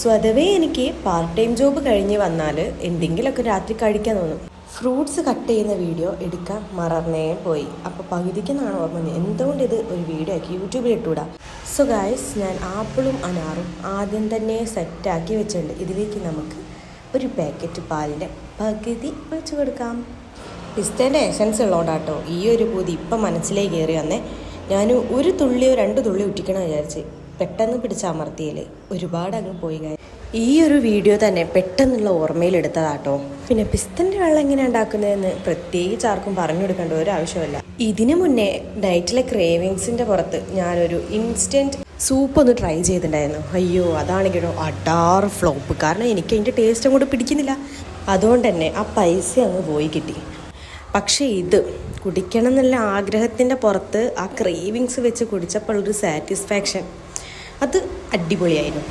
സ്വതവേ എനിക്ക് part time job കഴിഞ്ഞ് വന്നാൽ എന്തെങ്കിലുമൊക്കെ രാത്രി കഴിക്കാൻ തോന്നും. ഫ്രൂട്ട്സ് കട്ട് ചെയ്യുന്ന വീഡിയോ എടുക്കാൻ മറന്നേ പോയി. അപ്പോൾ പകുതിക്കെന്നാണ് ഓർമ്മ വന്നത്, എന്തുകൊണ്ട് ഇത് ഒരു വീഡിയോ ആക്കി യൂട്യൂബിൽ ഇട്ടുകൂടാ. സോ ഗായ്സ്, ഞാൻ ആപ്പിളും അനാറും ആദ്യം തന്നെ സെറ്റാക്കി വെച്ചിട്ടുണ്ട്. ഇതിലേക്ക് നമുക്ക് ഒരു പാക്കറ്റ് പാലിൻ്റെ പകുതി വെച്ച് കൊടുക്കാം. പിസ്തേൻ്റെ എസൻസ് ഉള്ളതുകൊണ്ടാട്ടോ ഈ ഒരു പൂതി ഇപ്പം മനസ്സിലേക്ക് കയറി വന്നേ. ഞാൻ ഒരു തുള്ളിയോ 2 തുള്ളിയോ ഉറ്റിക്കണം വിചാരിച്ച് പെട്ടെന്ന് പിടിച്ചമർത്തിയിൽ ഒരുപാട് അങ്ങ് പോയി. ഈ ഒരു വീഡിയോ തന്നെ പെട്ടെന്നുള്ള ഓർമ്മയിലെടുത്തതാട്ടോ. പിന്നെ പിസ്തൻ്റെ വെള്ളം എങ്ങനെയാണ് ഉണ്ടാക്കുന്നതെന്ന് പ്രത്യേകിച്ച് ആർക്കും പറഞ്ഞു കൊടുക്കേണ്ട ഒരു ആവശ്യമില്ല. ഇതിനു മുന്നേ ഡയറ്റിലെ ക്രേവിങ്സിൻ്റെ പുറത്ത് ഞാനൊരു ഇൻസ്റ്റൻറ്റ് സൂപ്പ് ഒന്ന് ട്രൈ ചെയ്തിട്ടുണ്ടായിരുന്നു. അയ്യോ, അതാണെങ്കിലോ അടാർ ഫ്ലോപ്പ്. കാരണം എനിക്ക് അതിൻ്റെ ടേസ്റ്റ് അങ്ങോട്ട് പിടിക്കുന്നില്ല. അതുകൊണ്ട് തന്നെ ആ പൈസ അങ്ങ് പോയി കിട്ടി. പക്ഷേ ഇത് കുടിക്കണം എന്നുള്ള ആഗ്രഹത്തിൻ്റെ പുറത്ത് ആ ക്രേവിങ്സ് വെച്ച് കുടിച്ചപ്പോൾ ഒരു സാറ്റിസ്ഫാക്ഷൻ, അത് അടിപൊളിയായിരുന്നു.